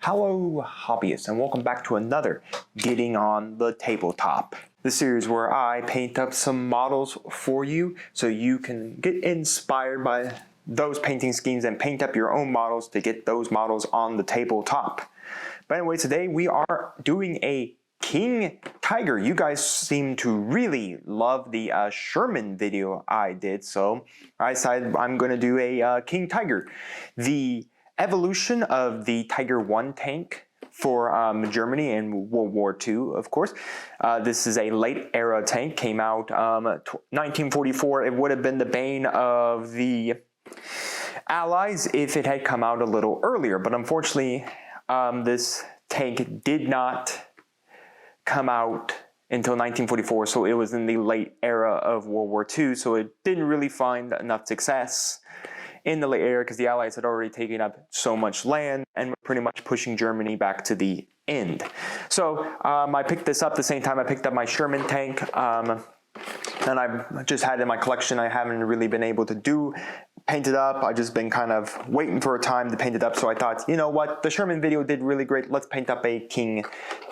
Hello hobbyists, and welcome back to another Getting on the Tabletop. The series where I paint up some models for you so you can get inspired by those painting schemes and paint up your own models to get those models on the tabletop. But anyway, today we are doing a King Tiger. You guys seem to really love the Sherman video I did, so I decided I'm going to do a King Tiger. The evolution of the Tiger I tank for Germany in World War II, of course. This is a late era tank, came out 1944. It would have been the bane of the Allies if it had come out a little earlier, but unfortunately this tank did not come out until 1944, so it was in the late era of World War II, so it didn't really find enough success in the late era because the Allies had already taken up so much land and were pretty much pushing Germany back to the end. So I picked this up the same time I picked up my Sherman tank, and I've just had it in my collection. I haven't really been able to paint it up. I've just been kind of waiting for a time to paint it up, so I thought, you know what, the Sherman video did really great, let's paint up a King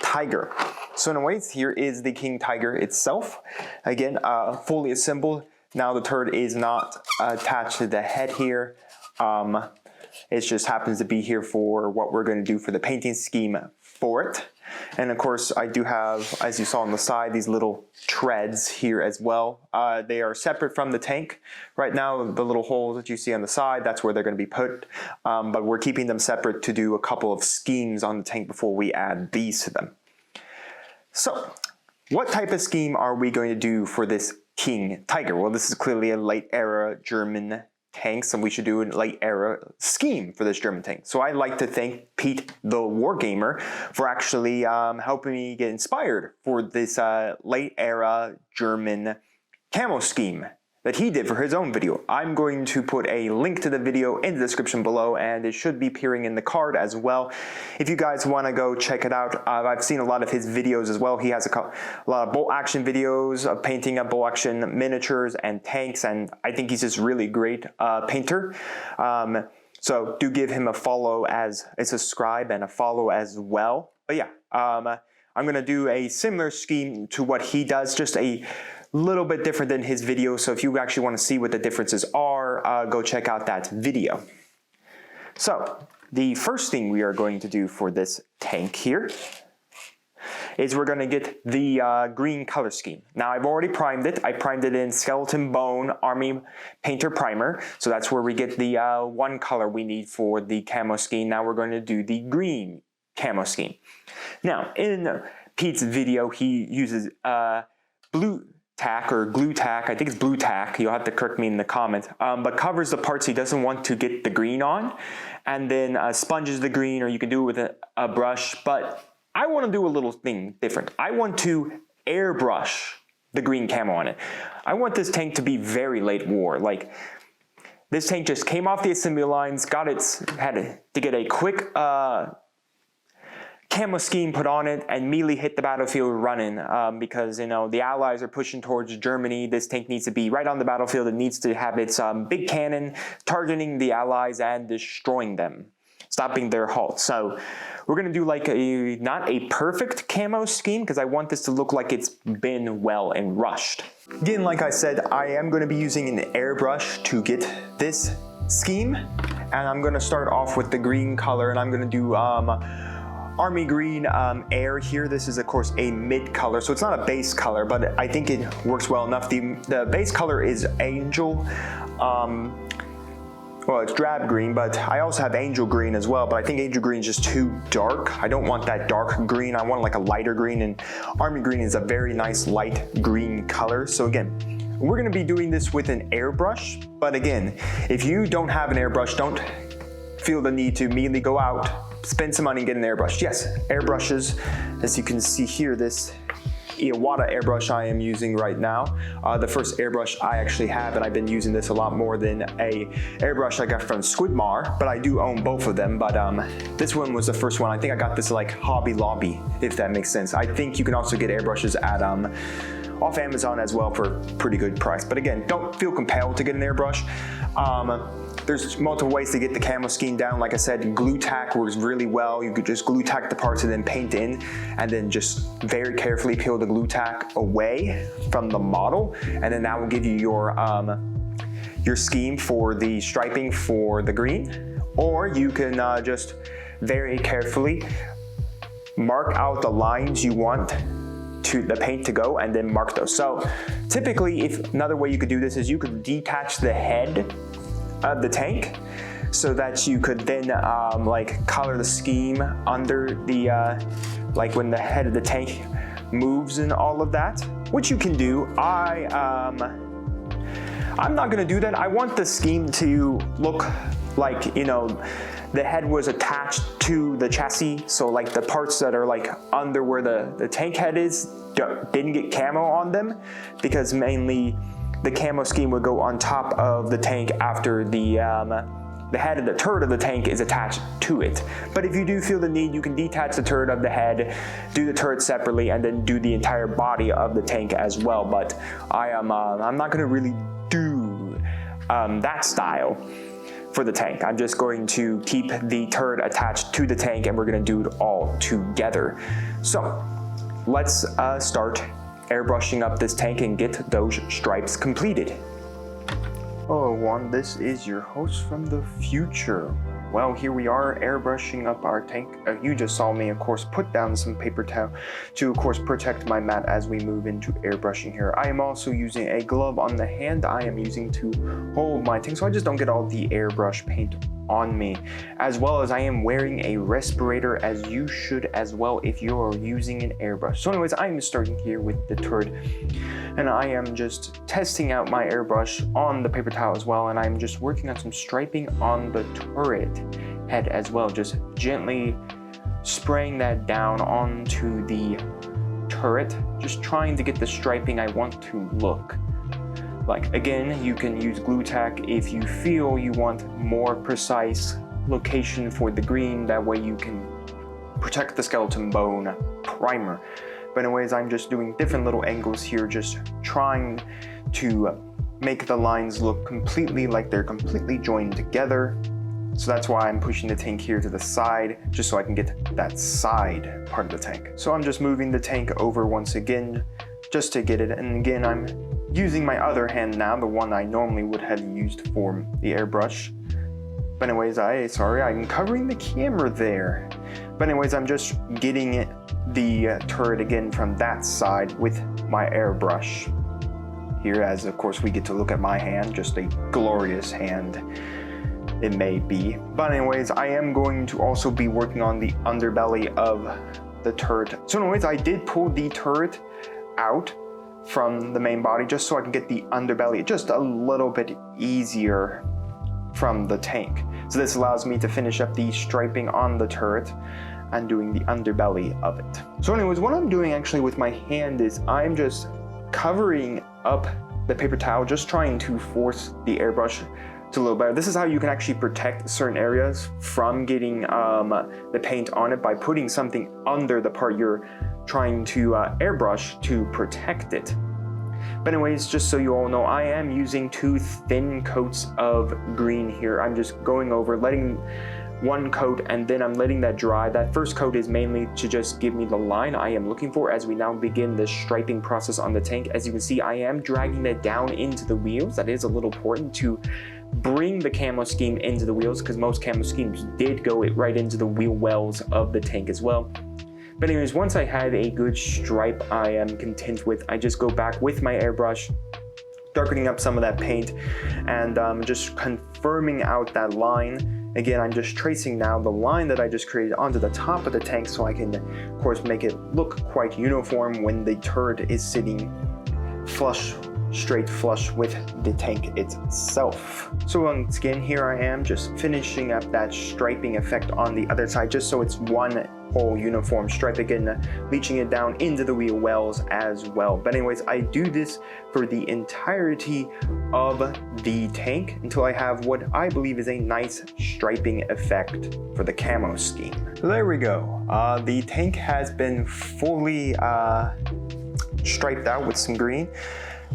Tiger. So anyways, here is the King Tiger itself. Again, fully assembled. Now the turret is not attached to the head here. It just happens to be here for what we're going to do for the painting scheme for it. And of course I do have, as you saw on the side, these little treads here as well. They are separate from the tank. Right now the little holes that you see on the side, that's where they're going to be put. But we're keeping them separate to do a couple of schemes on the tank before we add these to them. So what type of scheme are we going to do for this King Tiger? Well, this is clearly a late era German tank, so we should do a late era scheme for this German tank. So I'd like to thank Pete the Wargamer for actually helping me get inspired for this late era German camo scheme that he did for his own video. I'm going to put a link to the video in the description below, and it should be appearing in the card as well. If you guys want to go check it out, I've seen a lot of his videos as well. He has a lot of bolt action videos of painting up bolt action miniatures and tanks, and I think he's just really great painter. So do give him a follow as a subscribe and a follow as well. But yeah, I'm going to do a similar scheme to what he does, just a little bit different than his video. So if you actually want to see what the differences are, go check out that video. So the first thing we are going to do for this tank here is we're going to get the green color scheme. Now I've already primed it. I primed it in Skeleton Bone Army Painter Primer. So that's where we get the one color we need for the camo scheme. Now we're going to do the green camo scheme. Now in Pete's video, he uses blue tack or glue tack, I think it's blue tack, you'll have to correct me in the comments, but covers the parts he doesn't want to get the green on, and then sponges the green, or you can do it with a brush. But I want to do a little thing different. I want to airbrush the green camo on it. I want this tank to be very late war. Like, this tank just came off the assembly lines, had to get a quick camo scheme put on it, and immediately hit the battlefield running, because, you know, the Allies are pushing towards Germany. This tank needs to be right on the battlefield. It needs to have its big cannon targeting the Allies and destroying them, stopping their halt. So we're going to do like not a perfect camo scheme, because I want this to look like it's been well and rushed. Again, like I said, I am going to be using an airbrush to get this scheme, and I'm going to start off with the green color, and I'm going to do Army Green Air here. This is of course a mid color, so it's not a base color, but I think it works well enough. The base color is Angel, well, it's drab green, but I also have Angel Green as well, but I think Angel Green is just too dark. I don't want that dark green, I want like a lighter green, and Army Green is a very nice light green color. So again, we're going to be doing this with an airbrush, but again, if you don't have an airbrush, don't feel the need to immediately go out, spend some money and get an airbrush. Yes, airbrushes, as you can see here, this Iwata airbrush I am using right now. The first airbrush I actually have, and I've been using this a lot more than a airbrush I got from Squidmar, but I do own both of them. But this one was the first one. I think I got this like Hobby Lobby, if that makes sense. I think you can also get airbrushes at off Amazon as well for a pretty good price. But again, don't feel compelled to get an airbrush. There's multiple ways to get the camo scheme down. Like I said, glue tack works really well. You could just glue tack the parts and then paint in, and then just very carefully peel the glue tack away from the model, and then that will give you your scheme for the striping for the green. Or you can just very carefully mark out the lines you want the paint to go, and then mark those. So typically, another way you could do this is you could detach the head of the tank so that you could then like color the scheme under the like when the head of the tank moves and all of that, which you can do. I'm not gonna do that. I want the scheme to look like, you know, the head was attached to the chassis, so like the parts that are like under where the tank head is didn't get camo on them, because mainly the camo scheme would go on top of the tank after the head of the turret of the tank is attached to it. But if you do feel the need, you can detach the turret of the head, do the turret separately, and then do the entire body of the tank as well. But I'm not gonna really do that style for the tank. I'm just going to keep the turret attached to the tank, and we're gonna do it all together. So let's start airbrushing up this tank and get those stripes completed. Hello everyone, this is your host from the future. Well, here we are airbrushing up our tank. You just saw me, of course, put down some paper towel to, of course, protect my mat as we move into airbrushing here. I am also using a glove on the hand I am using to hold my tank so I just don't get all the airbrush paint on me, as well as I am wearing a respirator, as you should as well if you are using an airbrush. So anyways, I'm starting here with the turret, and I am just testing out my airbrush on the paper towel as well, and I'm just working on some striping on the turret head as well, just gently spraying that down onto the turret, just trying to get the striping I want to look like. Again, you can use glue tack if you feel you want more precise location for the green, that way you can protect the skeleton bone primer. But anyways, I'm just doing different little angles here, just trying to make the lines look completely like they're completely joined together. So that's why I'm pushing the tank here to the side, just so I can get that side part of the tank. So I'm just moving the tank over once again, just to get it. And again, I'm using my other hand now, the one I normally would have used for the airbrush. But anyways, I'm covering the camera there. But anyways, I'm just getting the turret again from that side with my airbrush here, as of course we get to look at my hand, just a glorious hand it may be. But anyways, I am going to also be working on the underbelly of the turret. So anyways, I did pull the turret out from the main body just so I can get the underbelly just a little bit easier from the tank. So this allows me to finish up the striping on the turret and doing the underbelly of it. So anyways, what I'm doing actually with my hand is I'm just covering up the paper towel, just trying to force the airbrush to a little better. This is how you can actually protect certain areas from getting the paint on it, by putting something under the part you're trying to airbrush to protect it. But anyways, just so you all know, I am using 2 thin coats of green here. I'm just going over, letting one coat, and then I'm letting that dry. That first coat is mainly to just give me the line I am looking for as we now begin the striping process on the tank. As you can see, I am dragging that down into the wheels. That is a little important to bring the camo scheme into the wheels, because most camo schemes did go right into the wheel wells of the tank as well. But anyways, once I have a good stripe I am content with, I just go back with my airbrush, darkening up some of that paint, and just confirming out that line. Again, I'm just tracing now the line that I just created onto the top of the tank, so I can, of course, make it look quite uniform when the turret is sitting straight flush with the tank itself. So once again, here I am just finishing up that striping effect on the other side, just so it's one whole uniform stripe, again leaching it down into the wheel wells as well. But anyways, I do this for the entirety of the tank until I have what I believe is a nice striping effect for the camo scheme. So there we go. The tank has been fully striped out with some green.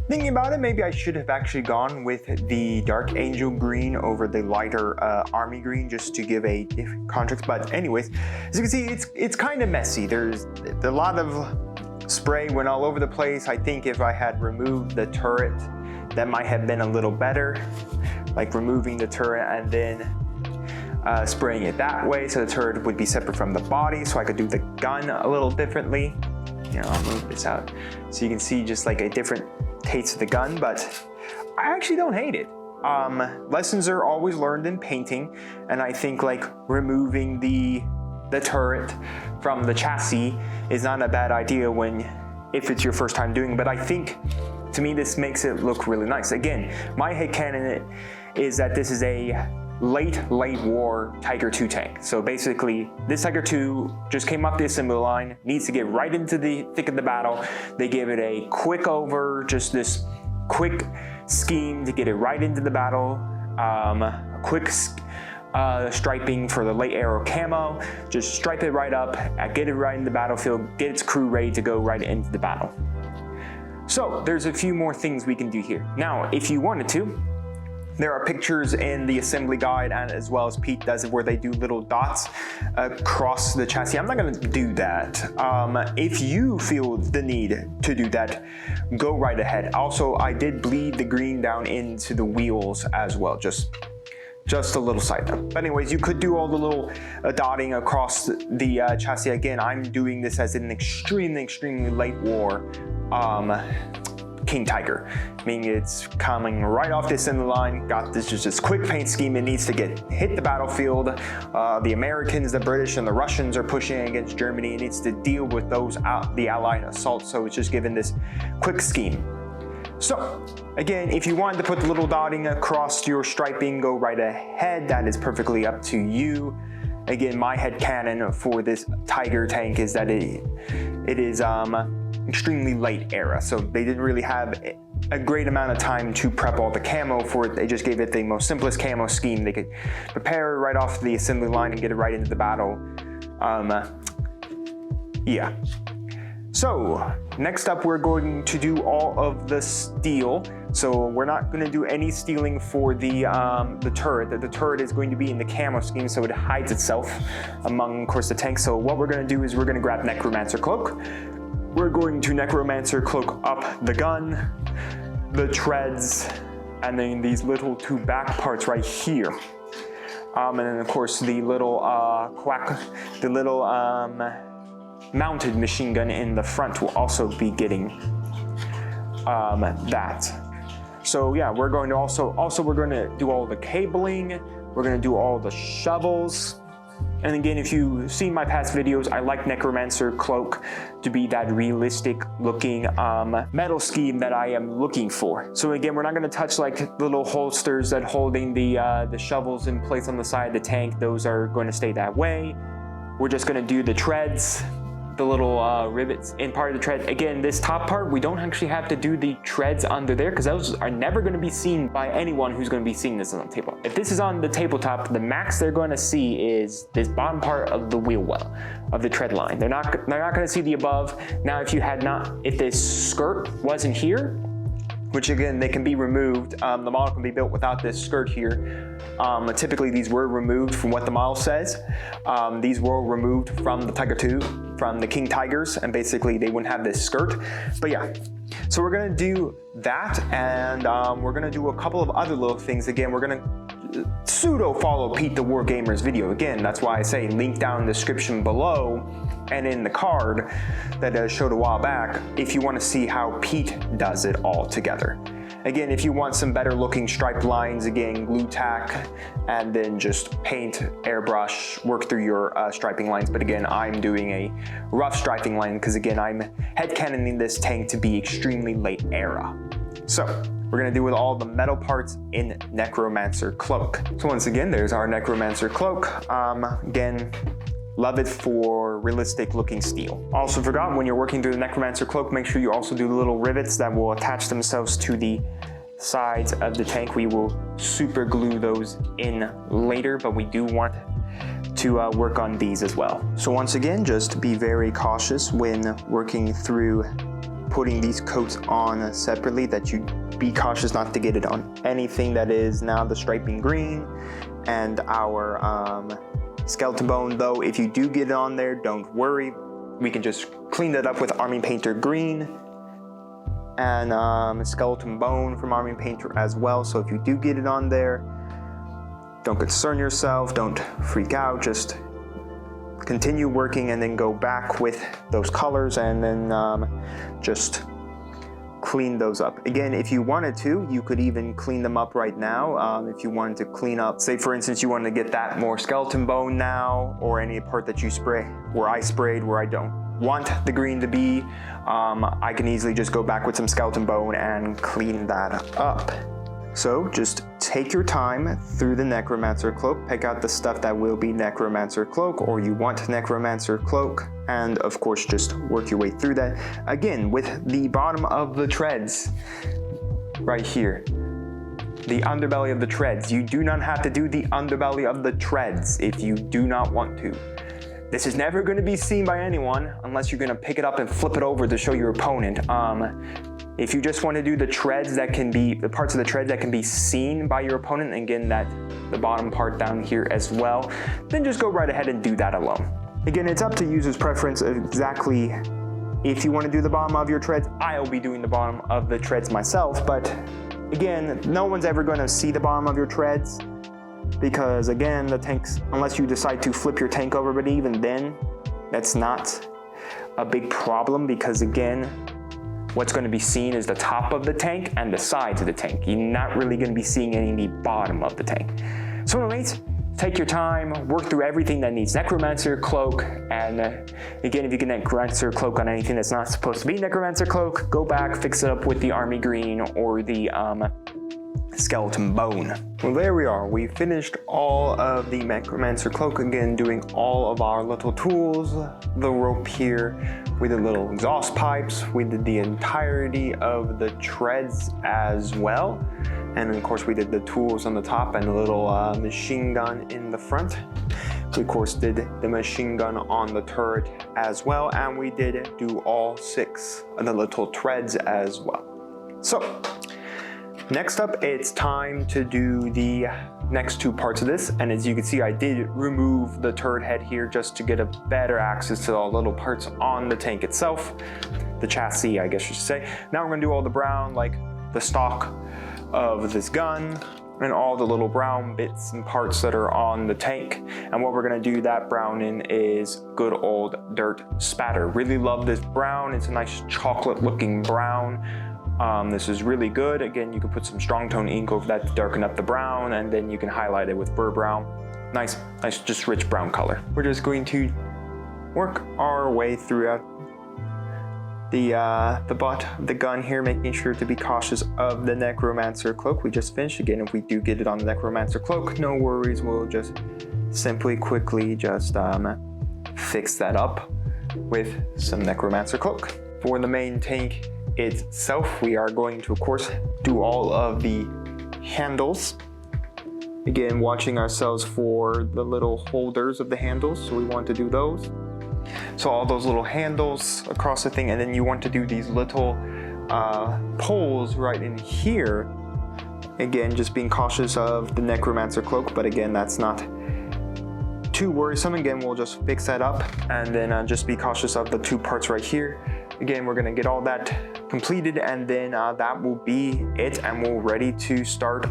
Thinking about it, maybe I should have actually gone with the Dark Angel green over the lighter Army green just to give a different contrast. But anyways, as you can see, it's kind of messy. There's a lot of spray went all over the place. I think if I had removed the turret, that might have been a little better. Like removing the turret and then spraying it that way, so the turret would be separate from the body, so I could do the gun a little differently. You know, I'll move this out so you can see just like a different taste of the gun, but I actually don't hate it. Lessons are always learned in painting, and I think like removing the turret from the chassis is not a bad idea if it's your first time doing it, but I think to me this makes it look really nice. Again, my headcanon is that this is a late war Tiger II tank. So basically, this Tiger II just came off the assembly line, needs to get right into the thick of the battle. They give it a quick just this quick scheme to get it right into the battle. A quick striping for the late arrow camo. Just stripe it right up, get it right in the battlefield, get its crew ready to go right into the battle. So there's a few more things we can do here. Now, if you wanted to, there are pictures in the assembly guide, and as well as Pete does it, where they do little dots across the chassis. I'm not gonna do that. If you feel the need to do that, go right ahead. Also, I did bleed the green down into the wheels as well, just a little side note. But anyways, you could do all the little dotting across the chassis. Again, I'm doing this as an extremely late war King Tiger, meaning it's coming right off the assembly line, got this quick paint scheme. It needs to hit the battlefield. The Americans, the British, and the Russians are pushing against Germany. It needs to deal with the Allied assault, so it's just given this quick scheme. So again, if you wanted to put the little dotting across your striping, go right ahead. That is perfectly up to you. Again, my headcanon for this Tiger tank is that it is extremely late era, so they didn't really have a great amount of time to prep all the camo for it. They just gave it the most simplest camo scheme. They could prepare right off the assembly line and get it right into the battle. Yeah. So next up, we're going to do all of the steel. So we're not going to do any steeling for the turret. The turret is going to be in the camo scheme, so it hides itself among, of course, the tank. So what we're going to do is we're going to grab Necromancer Cloak. We're going to Necromancer Cloak up the gun, the treads, and then these little two back parts right here. And then of course the little mounted machine gun in the front will also be getting that. So yeah, we're going to also we're going to do all the cabling. We're going to do all the shovels. And again, if you've seen my past videos, I like Necromancer Cloak to be that realistic looking metal scheme that I am looking for. So again, we're not going to touch like little holsters that holding the shovels in place on the side of the tank. Those are going to stay that way. We're just going to do the treads, the little rivets in part of the tread. Again, this top part, we don't actually have to do the treads under there because those are never going to be seen by anyone who's going to be seeing this on the tabletop. If this is on the tabletop, the max they're going to see is this bottom part of the wheel well of the tread line. They're not going to see the above. Now, if this skirt wasn't here, which again, they can be removed. The model can be built without this skirt here. Typically, these were removed from what the model says. These were removed from the Tiger II, from the King Tigers, and basically they wouldn't have this skirt. But yeah, so we're gonna do that, and we're gonna do a couple of other little things. Again, we're gonna pseudo follow Pete the War Gamer's video. Again, that's why I say link down in the description below and in the card that I showed a while back if you want to see how Pete does it all together. Again, if you want some better looking stripe lines, again, glue tack, and then just paint, airbrush, work through your striping lines. But again, I'm doing a rough striping line because again, I'm headcanoning this tank to be extremely late era. So we're gonna do with all the metal parts in Necromancer Cloak. So once again, there's our Necromancer Cloak. Again, love it for realistic looking steel. Also forgot, when you're working through the Necromancer Cloak, make sure you also do the little rivets that will attach themselves to the sides of the tank. We will super glue those in later, but we do want to work on these as well. So once again, just be very cautious when working through putting these coats on separately, that you be cautious not to get it on anything that is now the striping green and our skeleton bone. Though if you do get it on there, don't worry, we can just clean that up with Army Painter green and skeleton bone from Army Painter as well. So if you do get it on there, don't concern yourself, don't freak out, just continue working and then go back with those colors and then just clean those up. Again, if you wanted to, you could even clean them up right now. If you wanted to clean up, say for instance, you wanted to get that more skeleton bone now, or any part that you spray, where I sprayed, where I don't want the green to be, I can easily just go back with some skeleton bone and clean that up. So just take your time through the Necromancer Cloak, pick out the stuff that will be Necromancer Cloak, or you want Necromancer Cloak, and of course just work your way through that. Again, with the bottom of the treads, right here, the underbelly of the treads, you do not have to do the underbelly of the treads if you do not want to. This is never going to be seen by anyone unless you're going to pick it up and flip it over to show your opponent. If you just want to do the treads that can be, the parts of the treads that can be seen by your opponent, and again, that the bottom part down here as well, then just go right ahead and do that alone. Again, it's up to user's preference exactly if you want to do the bottom of your treads. I'll be doing the bottom of the treads myself, but again, no one's ever going to see the bottom of your treads because again, the tanks, unless you decide to flip your tank over, but even then, that's not a big problem because again, what's going to be seen is the top of the tank and the sides of the tank. You're not really going to be seeing any of the bottom of the tank. So anyways, take your time, work through everything that needs Necromancer Cloak, and again, if you get Necromancer Cloak on anything that's not supposed to be Necromancer Cloak, go back, fix it up with the Army Green or the skeleton bone. Well, there we are. We finished all of the Necromancer Cloak, again doing all of our little tools, the rope here, we did little exhaust pipes, we did the entirety of the treads as well, and of course we did the tools on the top and a little machine gun in the front. We of course did the machine gun on the turret as well, and we did do all 6 of the little treads as well. So next up, it's time to do the next 2 parts of this, and as you can see, I did remove the turret head here just to get a better access to all the little parts on the tank itself, the chassis, I guess you should say. Now we're going to do all the brown, like the stock of this gun, and all the little brown bits and parts that are on the tank. And what we're going to do that brown in is good old dirt spatter. Really love this brown. It's a nice chocolate looking brown. This is really good. Again, you can put some strong tone ink over that to darken up the brown, and then you can highlight it with burr brown. Nice, just rich brown color. We're just going to work our way throughout the butt of the gun here, making sure to be cautious of the Necromancer Cloak. We just finished. Again, if we do get it on the Necromancer Cloak, no worries. We'll just simply quickly just fix that up with some Necromancer Cloak. For the main tank itself, we are going to of course do all of the handles. Again, watching ourselves for the little holders of the handles, so we want to do those. So all those little handles across the thing, and then you want to do these little poles right in here. Again, just being cautious of the Necromancer Cloak, but again, that's not too worrisome. Again, we'll just fix that up, and then just be cautious of the 2 parts right here. Again, we're gonna get all that completed, and then that will be it, and we're ready to start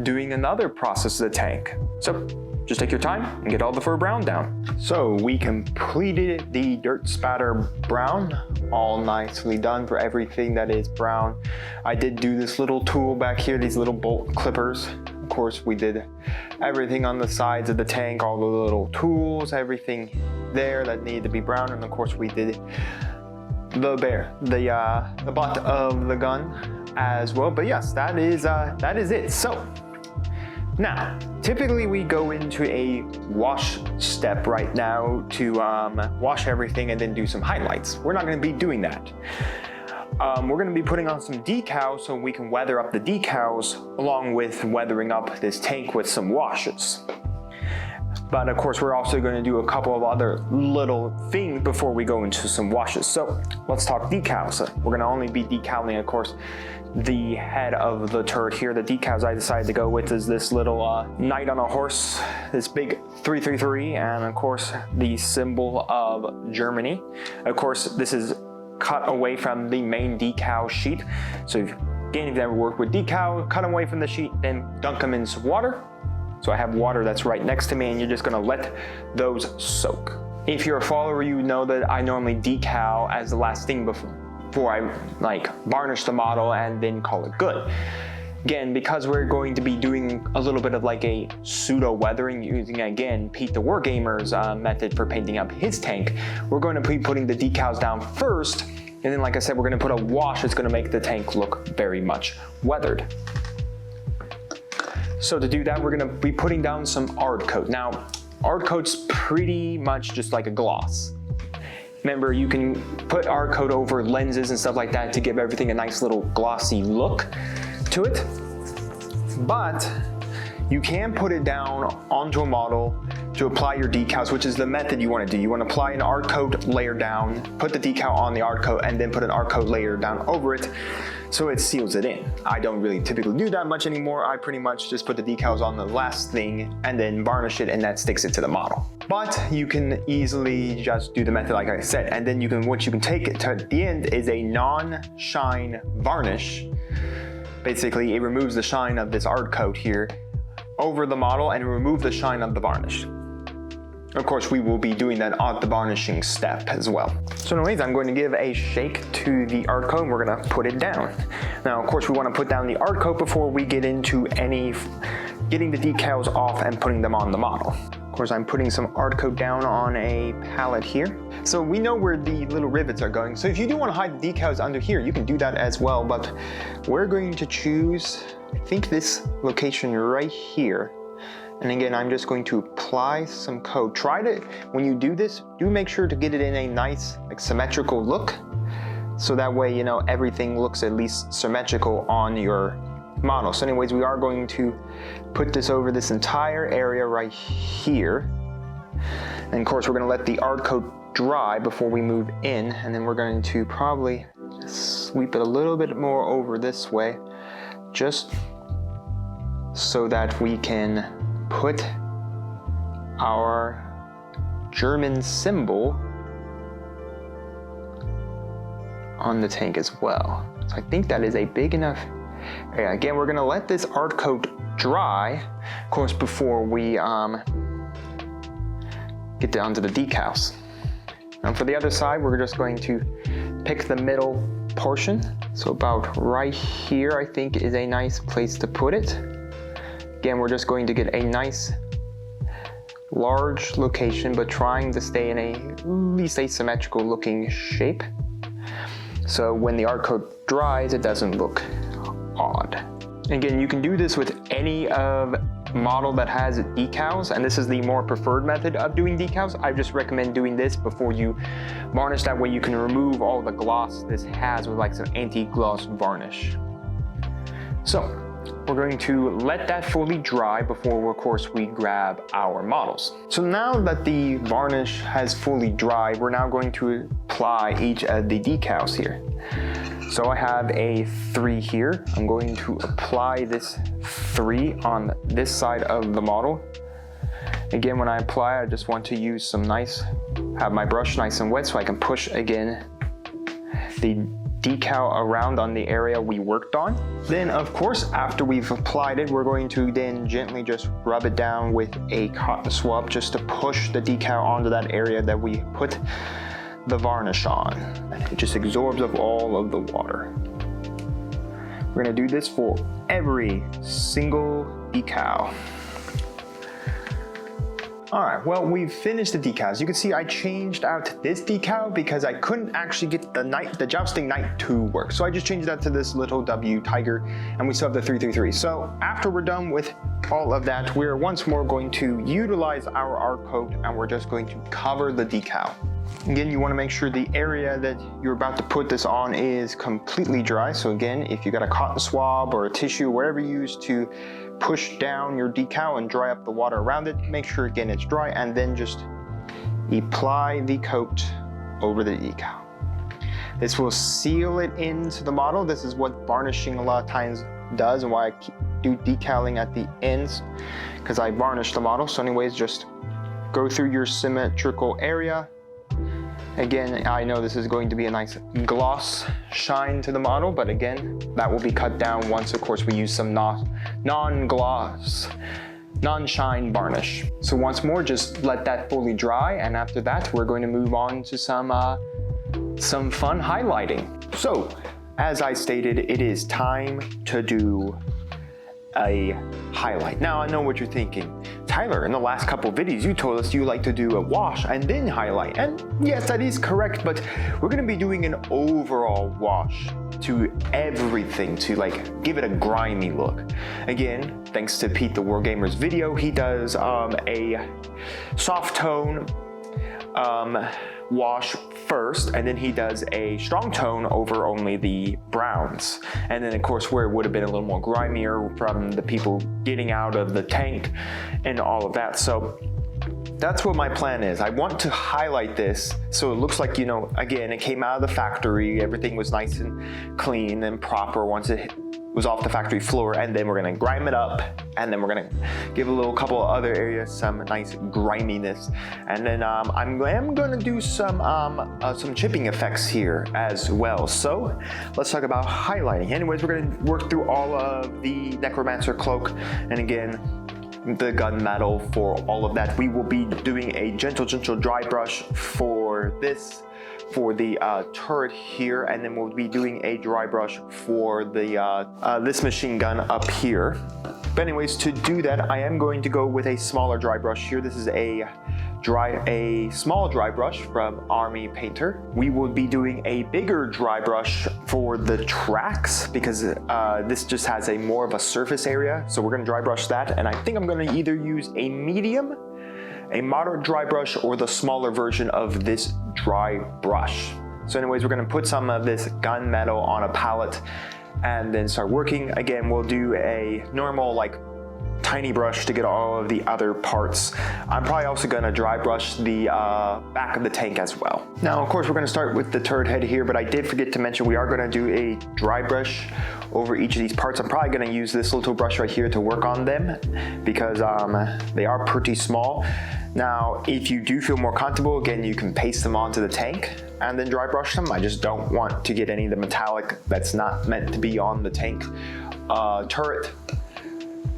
doing another process of the tank. So just take your time and get all the fur brown down. So we completed the dirt spatter brown, all nicely done for everything that is brown. I did do this little tool back here, these little bolt clippers. Of course, we did everything on the sides of the tank, all the little tools, everything there that needed to be brown, and of course we did the butt of the gun as well. But yes, that is it. So now, typically we go into a wash step right now to wash everything and then do some highlights. We're not going to be doing that. We're going to be putting on some decals so we can weather up the decals along with weathering up this tank with some washes. But of course, we're also going to do a couple of other little things before we go into some washes. So let's talk decals. We're going to only be decaling, of course, the head of the turret here. The decals I decided to go with is this little knight on a horse, this big 333, and of course the symbol of Germany. Of course, this is cut away from the main decal sheet. So if you've ever worked with decal, cut them away from the sheet, then dunk them in some water. So I have water that's right next to me, and you're just gonna let those soak. If you're a follower, you know that I normally decal as the last thing before I varnish the model and then call it good. Again, because we're going to be doing a little bit of like a pseudo weathering using, again, Pete the Wargamer's method for painting up his tank, we're going to be putting the decals down first, and then like I said, we're going to put a wash that's going to make the tank look very much weathered. So to do that, we're going to be putting down some 𝐴𝐷_coat. Now, 𝐴𝐷_coat's pretty much just like a gloss. Remember, you can put 𝐴𝐷_coat over lenses and stuff like that to give everything a nice little glossy look to it. But you can put it down onto a model to apply your decals, which is the method you want to do. You want to apply an 𝐴𝐷_coat layer down, put the decal on the 𝐴𝐷_coat, and then put an 𝐴𝐷_coat layer down over it so it seals it in. I don't really typically do that much anymore. I pretty much just put the decals on the last thing and then varnish it, and that sticks it to the model. But you can easily just do the method like I said, and then what you can take it to the end is a non-shine varnish. Basically, it removes the shine of this 𝐴𝐷_coat here over the model and remove the shine of the varnish. Of course, we will be doing that at the varnishing step as well. So anyways, I'm going to give a shake to the 𝐴𝐷_coat, and we're going to put it down. Now, of course, we want to put down the 𝐴𝐷_coat before we get into getting the decals off and putting them on the model. Of course, I'm putting some 𝐴𝐷_coat down on a palette here. So we know where the little rivets are going. So if you do want to hide the decals under here, you can do that as well. But we're going to choose, I think, this location right here. And again, I'm just going to apply some coat. Try to, when you do this, do make sure to get it in a nice, like, symmetrical look. So that way, you know, everything looks at least symmetrical on your model. So anyways, we are going to put this over this entire area right here. And of course, we're going to let the 𝐴𝐷_coat dry before we move in. And then we're going to probably just sweep it a little bit more over this way, just so that we can put our German symbol on the tank as well. So I think that is a big enough area. Again, we're gonna let this 𝐴𝐷_coat dry, of course, before we get down to the decals. And for the other side, we're just going to pick the middle portion. So about right here, I think, is a nice place to put it. Again, we're just going to get a nice large location, but trying to stay in at least a symmetrical looking shape. So when the 𝐴𝐷_coat dries, it doesn't look odd. Again, you can do this with any model that has decals, and this is the more preferred method of doing decals. I just recommend doing this before you varnish. That way you can remove all the gloss this has with like some anti-gloss varnish. So we're going to let that fully dry before, of course, we grab our models. So now that the varnish has fully dried, we're now going to apply each of the decals here. So I have a 3 here. I'm going to apply this 3 on this side of the model. Again, when I apply, I just want to use some have my brush nice and wet so I can push again the decal around on the area we worked on. Then, of course, after we've applied it, we're going to then gently just rub it down with a cotton swab just to push the decal onto that area that we put the varnish on. And it just absorbs up all of the water. We're going to do this for every single decal. Alright, well, we've finished the decals. You can see I changed out this decal because I couldn't actually get the jousting knight to work. So I just changed that to this little W tiger, and we still have the 333. So after we're done with all of that, we're once more going to utilize our 𝐴𝐷_coat, and we're just going to cover the decal. Again, you want to make sure the area that you're about to put this on is completely dry. So again, if you got a cotton swab or a tissue, whatever you use to push down your decal and dry up the water around it, make sure again it's dry, and then just apply the coat over the decal. This will seal it into the model. This is what varnishing a lot of times does, and why I do decaling at the ends, because I varnish the model. So anyways, just go through your symmetrical area. Again, I know this is going to be a nice gloss shine to the model, but again, that will be cut down once, of course, we use some non-gloss, non-shine varnish. So once more, just let that fully dry, and after that, we're going to move on to some fun highlighting. So, as I stated, it is time to do a highlight. Now, I know what you're thinking. Tyler, in the last couple videos, you told us you like to do a wash and then highlight. And yes, that is correct, but we're gonna be doing an overall wash to everything to like give it a grimy look. Again, thanks to Pete the Wargamer's video, he does a soft tone wash first, and then he does a strong tone over only the browns. And then of course where it would have been a little more grimier from the people getting out of the tank and all of that. So that's what my plan is. I want to highlight this so it looks like, you know, again, it came out of the factory, everything was nice and clean and proper once it was off the factory floor, and then we're gonna grime it up, and then we're gonna give a little couple of other areas some nice griminess, and then I am gonna do some chipping effects here as well. So let's talk about highlighting. Anyways, we're gonna work through all of the Necromancer cloak, and again, the gunmetal for all of that. We will be doing a gentle dry brush for this, for the turret here, and then we'll be doing a dry brush for the this machine gun up here. But anyways, to do that, I am going to go with a smaller dry brush here. This is a small dry brush from Army Painter. We will be doing a bigger dry brush for the tracks because this just has a more of a surface area. So we're gonna dry brush that, and I think I'm gonna either use a medium, a moderate dry brush, or the smaller version of this dry brush. So anyways, we're gonna put some of this gunmetal on a palette and then start working. Again, we'll do a normal like tiny brush to get all of the other parts. I'm probably also gonna dry brush the back of the tank as well. Now, of course, we're gonna start with the turret head here, but I did forget to mention we are gonna do a dry brush over each of these parts. I'm probably gonna use this little brush right here to work on them because they are pretty small. Now, if you do feel more comfortable, again, you can paste them onto the tank and then dry brush them. I just don't want to get any of the metallic that's not meant to be on the tank turret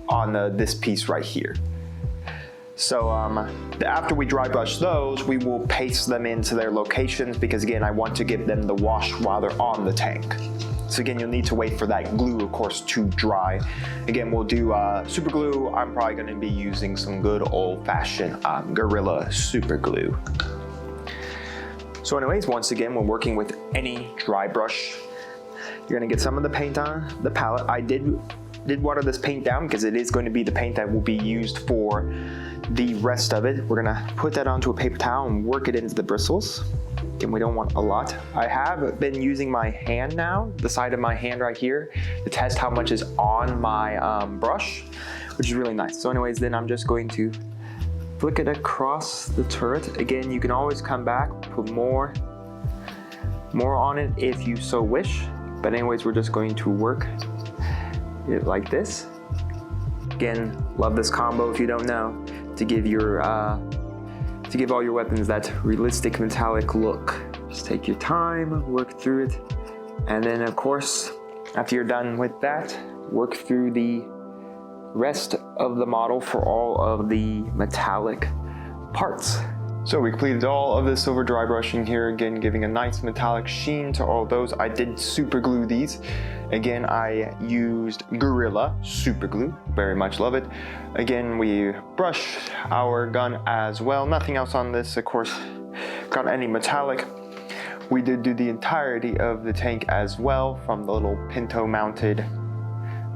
on this piece right here. So after we dry brush those, we will paste them into their locations because again, I want to give them the wash while they're on the tank. So again, you'll need to wait for that glue, of course, to dry. Again, we'll do super glue. I'm probably gonna be using some good old-fashioned Gorilla super glue. So anyways, once again, when working with any dry brush, you're gonna get some of the paint on the palette. I did water this paint down because it is going to be the paint that will be used for the rest of it. We're gonna put that onto a paper towel and work it into the bristles. And we don't want a lot. I have been using my hand now, the side of my hand right here, to test how much is on my brush, which is really nice. So anyways, then I'm just going to flick it across the turret. Again, you can always come back, put more on it if you so wish. But anyways, we're just going to work it like this. Again, love this combo if you don't know, to give your to give all your weapons that realistic metallic look. Just take your time, work through it, and then of course, after you're done with that, work through the rest of the model for all of the metallic parts. So we completed all of the silver dry brushing here, again giving a nice metallic sheen to all those. I did super glue these. Again, I used Gorilla super glue, very much love it. Again, we brush our gun as well. Nothing else on this, of course, got any metallic. We did do the entirety of the tank as well, from the little pinto mounted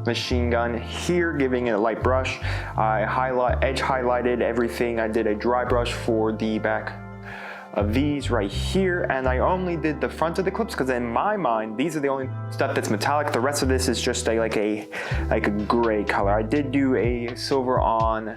machine gun here, giving it a light brush. I edge highlighted everything. I did a dry brush for the back of these right here, and I only did the front of the clips because in my mind these are the only stuff that's metallic. The rest of this is just like a gray color. I did do a silver on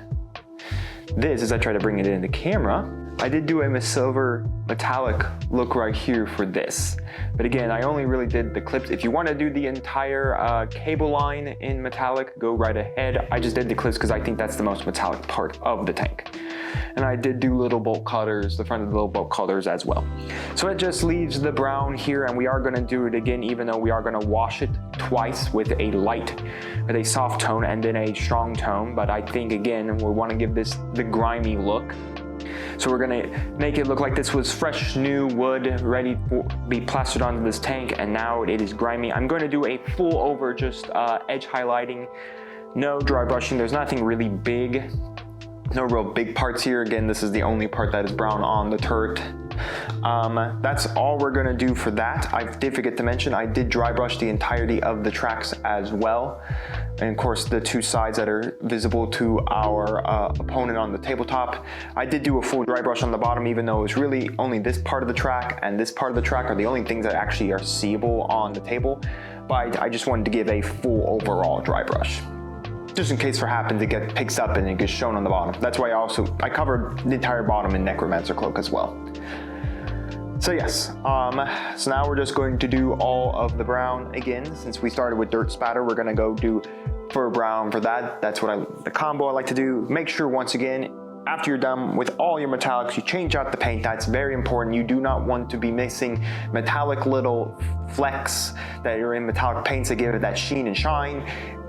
this as I try to bring it in the camera. I did do a silver metallic look right here for this. But again, I only really did the clips. If you want to do the entire cable line in metallic, go right ahead. I just did the clips because I think that's the most metallic part of the tank. And I did do little bolt cutters, the front of the little bolt cutters as well. So it just leaves the brown here, and we are going to do it again, even though we are going to wash it twice with a soft tone and then a strong tone. But I think again, we want to give this the grimy look. So we're gonna make it look like this was fresh new wood ready to be plastered onto this tank, and now it is grimy. I'm going to do a full over just edge highlighting, no dry brushing. There's nothing really big, no real big parts here. Again, this is the only part that is brown on the turret. That's all we're gonna do for that. I did forget to mention, I did dry brush the entirety of the tracks as well. And of course, the two sides that are visible to our opponent on the tabletop. I did do a full dry brush on the bottom, even though it's really only this part of the track and this part of the track are the only things that actually are seeable on the table. But I just wanted to give a full overall dry brush, just in case for happens it picks up and it gets shown on the bottom. That's why I covered the entire bottom in Necromancer Cloak as well. So yes, so now we're just going to do all of the brown again. Since we started with dirt spatter, we're gonna go do fur brown for that. That's what the combo I like to do. Make sure once again, after you're done with all your metallics, you change out the paint. That's very important. You do not want to be missing metallic little flecks that are in metallic paints that give it that sheen and shine,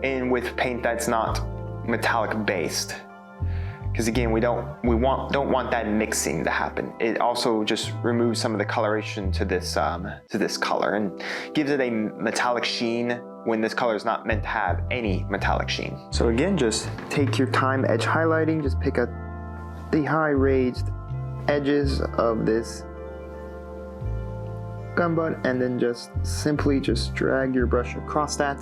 and with paint that's not metallic based. Because again, we don't want that mixing to happen. It also just removes some of the coloration to this color and gives it a metallic sheen when this color is not meant to have any metallic sheen. So again, just take your time edge highlighting. Just pick up the high raised edges of this gun butt and then just simply drag your brush across that.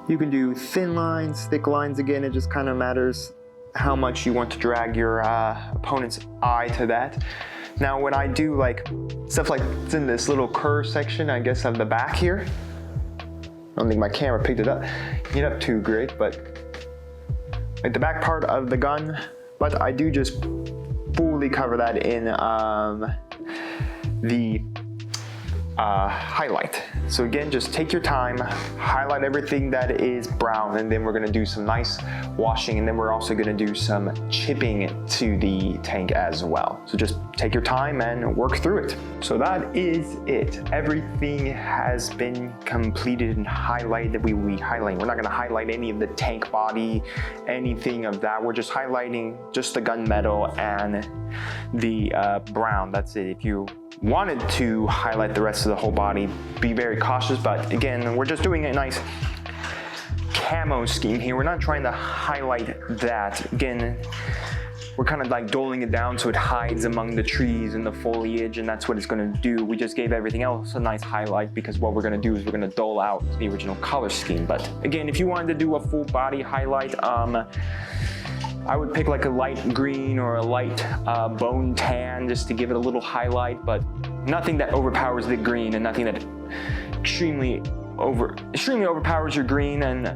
You can do thin lines, thick lines. Again, it just kind of matters how much you want to drag your opponent's eye to that. Now when I do like stuff like it's in this little curve section, I guess, of the back here, I don't think my camera picked it up too great, but like the back part of the gun, but I do just fully cover that in the highlight. So again, just take your time, highlight everything that is brown, and then we're gonna do some nice washing, and then we're also gonna do some chipping to the tank as well. So just take your time and work through it. So that is it. Everything has been completed and highlighted. We will be highlighting. We're not gonna highlight any of the tank body, anything of that. We're just highlighting just the gunmetal and the brown. That's it. If you wanted to highlight the rest of the whole body, be very cautious, but again, we're just doing a nice camo scheme here. We're not trying to highlight that. Again, we're kind of like doling it down so it hides among the trees and the foliage, and that's what it's going to do. We just gave everything else a nice highlight because what we're going to do is we're going to dole out the original color scheme. But again, if you wanted to do a full body highlight, I would pick like a light green or a light bone tan just to give it a little highlight, but nothing that overpowers the green and nothing that extremely overpowers your green and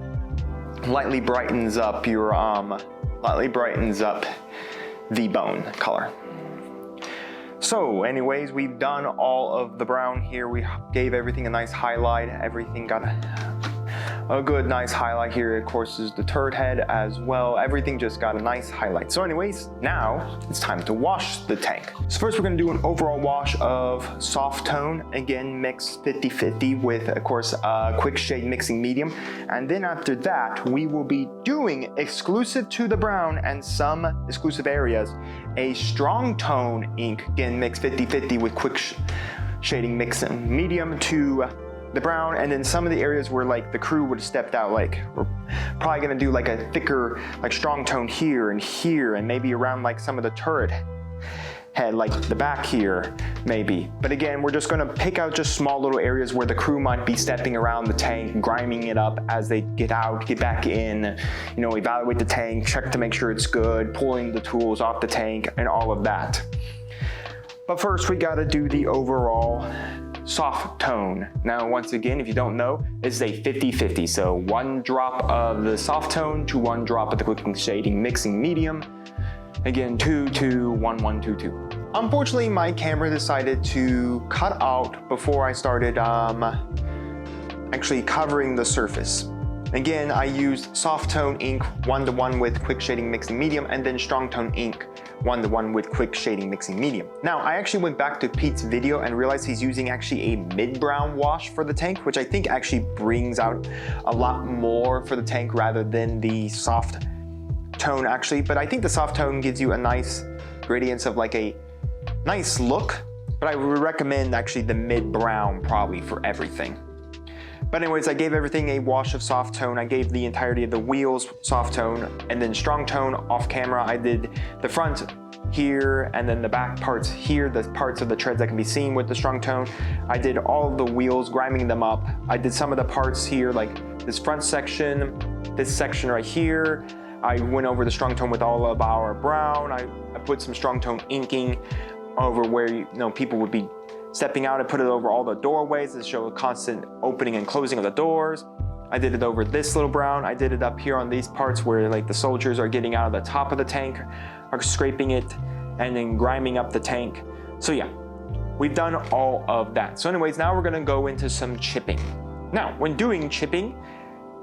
lightly brightens up your the bone color. So anyways, we've done all of the brown here. We gave everything a nice highlight. Everything got a good nice highlight here. Of course is the turret head as well. Everything just got a nice highlight. So anyways, now it's time to wash the tank. So first we're going to do an overall wash of soft tone, again mix 50-50 with of course quick shade mixing medium, and then after that we will be doing exclusive to the brown and some exclusive areas a strong tone ink, again mix 50-50 with quick shading mixing medium to the brown, and then some of the areas where like the crew would have stepped out, like we're probably gonna do like a thicker like strong tone here and maybe around like some of the turret head, like the back here maybe. But again, we're just gonna pick out just small little areas where the crew might be stepping around the tank, grinding it up as they get out, get back in, evaluate the tank, check to make sure it's good, pulling the tools off the tank and all of that. But first we gotta do the overall soft tone. Now, once again, if you don't know, this is a 50-50. So 1 drop of the soft tone to 1 drop of the quick shading mixing medium. Again, 2, 2, 1, 1, 2, 2. Unfortunately, my camera decided to cut out before I started actually covering the surface. Again, I used soft tone ink 1-to-1 with quick shading mixing medium, and then strong tone ink 1-to-1 with quick shading mixing medium. Now, I actually went back to Pete's video and realized he's using actually a mid-brown wash for the tank, which I think actually brings out a lot more for the tank rather than the soft tone actually. But I think the soft tone gives you a nice gradients of like a nice look, but I would recommend actually the mid-brown probably for everything. But anyways, I gave everything a wash of soft tone. I gave the entirety of the wheels soft tone, and then strong tone off camera. I did the front here and then the back parts here, the parts of the treads that can be seen with the strong tone. I did all of the wheels, grinding them up. I did some of the parts here, like this front section, this section right here. I went over the strong tone with all of our brown. I put some strong tone inking over where people would be stepping out. I put it over all the doorways to show a constant opening and closing of the doors. I did it over this little brown. I did it up here on these parts where like the soldiers are getting out of the top of the tank, are scraping it and then grinding up the tank. So yeah, we've done all of that. So anyways, now we're gonna go into some chipping. Now, when doing chipping,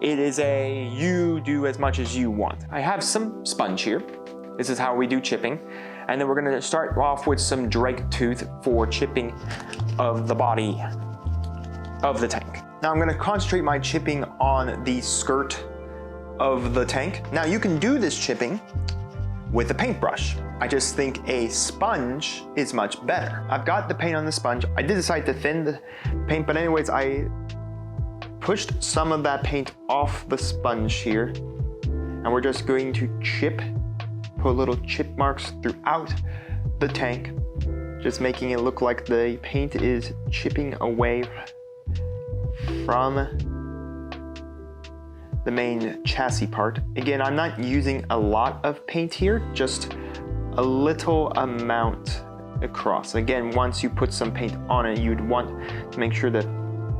it is you do as much as you want. I have some sponge here. This is how we do chipping. And then we're gonna start off with some drake tooth for chipping of the body of the tank. Now I'm gonna concentrate my chipping on the skirt of the tank. Now you can do this chipping with a paintbrush. I just think a sponge is much better. I've got the paint on the sponge. I did decide to thin the paint, but anyways, I pushed some of that paint off the sponge here. And we're just going to put little chip marks throughout the tank, just making it look like the paint is chipping away from the main chassis part. Again, I'm not using a lot of paint here, just a little amount across. Again, once you put some paint on it, you'd want to make sure to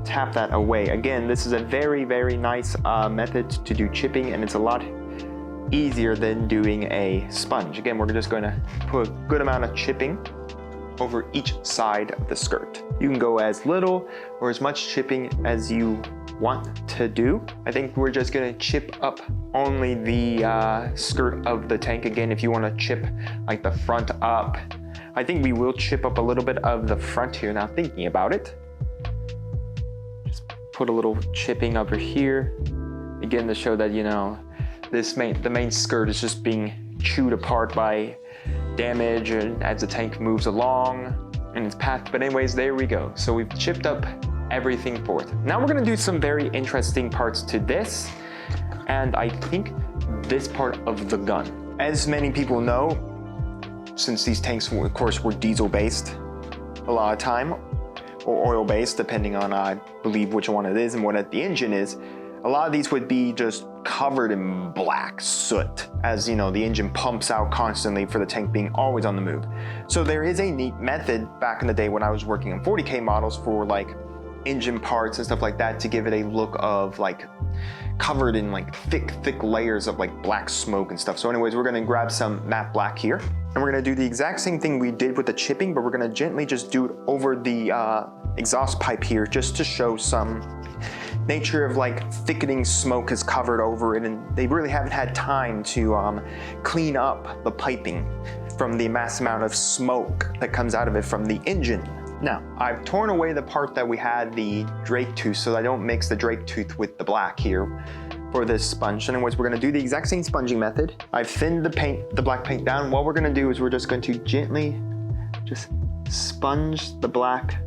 tap that away. Again, this is a very, very nice method to do chipping, and it's a lot easier than doing a sponge. Again, we're just going to put a good amount of chipping over each side of the skirt. You can go as little or as much chipping as you want to do. I think we're just going to chip up only the skirt of the tank. Again, if you want to chip like the front up, I think we will chip up a little bit of the front here now thinking about it. Just put a little chipping over here. Again, to show that, the main skirt is just being chewed apart by damage and as the tank moves along in its path. But anyways, there we go. So we've chipped up everything for it. Now we're gonna do some very interesting parts to this, and I think this part of the gun. As many people know, since these tanks, of course, were diesel-based a lot of time, or oil-based, depending on, I believe, which one it is and what the engine is, a lot of these would be just covered in black soot as the engine pumps out constantly for the tank being always on the move. So there is a neat method back in the day when I was working on 40K models for like engine parts and stuff like that to give it a look of like covered in like thick layers of like black smoke and stuff. So anyways, we're gonna grab some matte black here and we're gonna do the exact same thing we did with the chipping, but we're gonna gently just do it over the exhaust pipe here just to show some nature of like thickening smoke has covered over it, and they really haven't had time to clean up the piping from the mass amount of smoke that comes out of it from the engine. Now, I've torn away the part that we had the drake tooth so I don't mix the drake tooth with the black here for this sponge. Anyways, we're gonna do the exact same sponging method. I've thinned the black paint down. What we're gonna do is we're just going to gently just sponge the black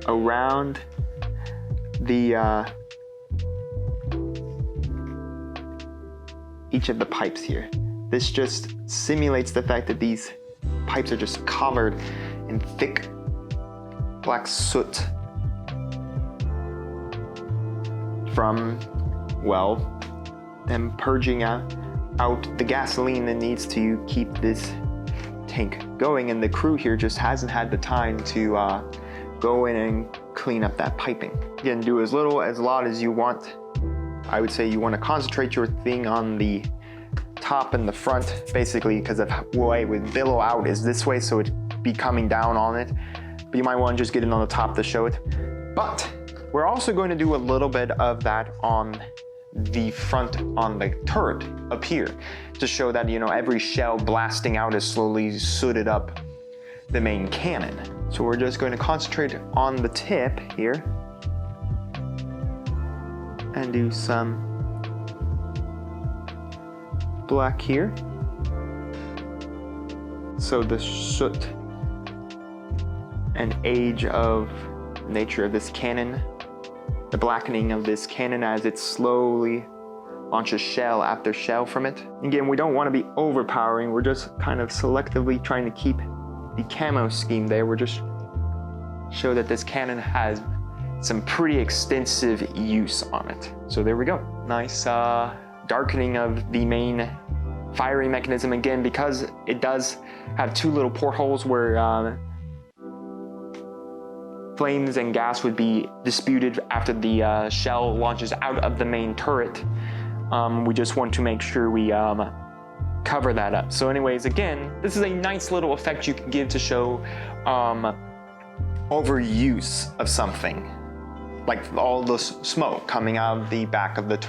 around the each of the pipes here. This just simulates the fact that these pipes are just covered in thick black soot from, well, them purging out the gasoline that needs to keep this tank going, and the crew here just hasn't had the time to go in and clean up that piping. Again, do as little as a lot as you want. I would say you want to concentrate your thing on the top and the front, basically, because of the way it would billow out is this way, so it'd be coming down on it. But you might want to just get it on the top to show it. But we're also going to do a little bit of that on the front, on the turret up here, to show that, you know, every shell blasting out is slowly sooted up the main cannon. So we're just going to concentrate on the tip here and do some black here. So the soot and age of nature of this cannon, the blackening of this cannon as it slowly launches shell after shell from it. Again, we don't want to be overpowering, we're just kind of selectively trying to keep the camo scheme there. We're just show that this cannon has some pretty extensive use on it. So there we go. Nice darkening of the main firing mechanism, again, because it does have two little portholes where flames and gas would be disputed after the shell launches out of the main turret. We just want to make sure we cover that up. So anyways, again, this is a nice little effect you can give to show overuse of something, like all the smoke coming out of the back of the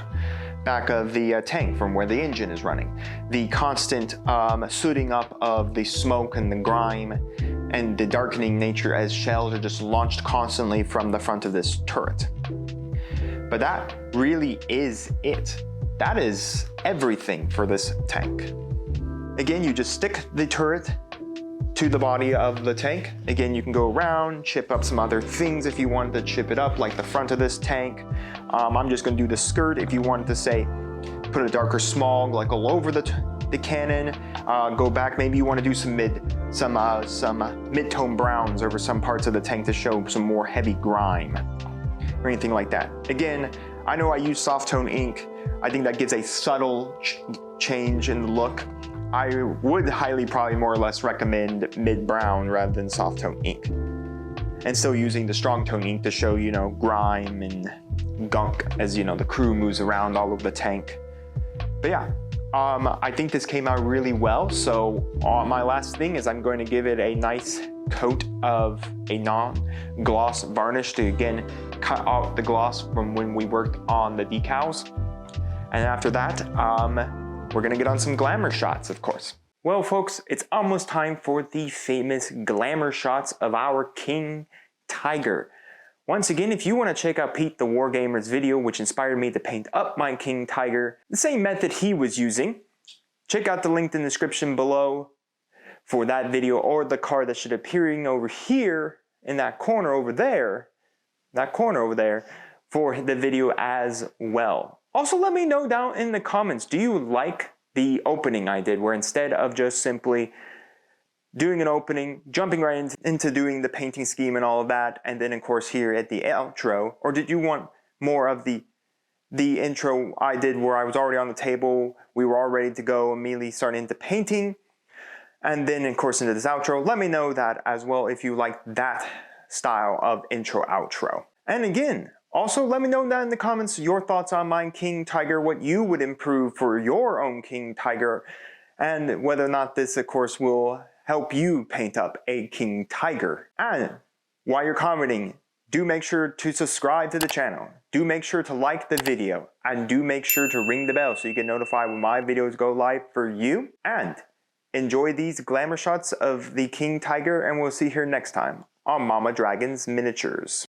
tank from where the engine is running, the constant sooting up of the smoke and the grime, and the darkening nature as shells are just launched constantly from the front of this turret. But that really is it. That is everything for this tank. Again, you just stick the turret to the body of the tank. Again, you can go around, chip up some other things if you wanted to chip it up, like the front of this tank. I'm just gonna do the skirt if you wanted to, say, put a darker smog like all over the cannon. Go back, maybe you want to do some mid-tone browns over some parts of the tank to show some more heavy grime or anything like that. Again, I know I use soft tone ink. I think that gives a subtle change in the look. I would highly probably more or less recommend mid-brown rather than soft tone ink, and still using the strong tone ink to show, you know, grime and gunk as, you know, the crew moves around all over the tank. But yeah, I think this came out really well. So my last thing is I'm going to give it a nice coat of a non-gloss varnish to, again, cut off the gloss from when we worked on the decals. And after that, we're gonna get on some glamour shots, of course. Well, folks, it's almost time for the famous glamour shots of our King Tiger. Once again, if you want to check out Pete the Wargamer's video, which inspired me to paint up my King Tiger, the same method he was using, check out the link in the description below for that video, or the card that should appearing over here in that corner over there, for the video as well. Also, let me know down in the comments, do you like the opening I did, where instead of just simply doing an opening, jumping right into doing the painting scheme and all of that, and then of course here at the outro, or did you want more of the intro I did where I was already on the table, we were all ready to go, immediately starting into painting, and then of course into this outro? Let me know that as well if you like that style of intro outro. And again, also let me know down in the comments your thoughts on my King Tiger, what you would improve for your own King Tiger, and whether or not this of course will help you paint up a King Tiger. And while you're commenting, do make sure to subscribe to the channel, do make sure to like the video, and do make sure to ring the bell so you get notified when my videos go live for you. And enjoy these glamour shots of the King Tiger, and we'll see you here next time on Mama Dragon's Miniatures.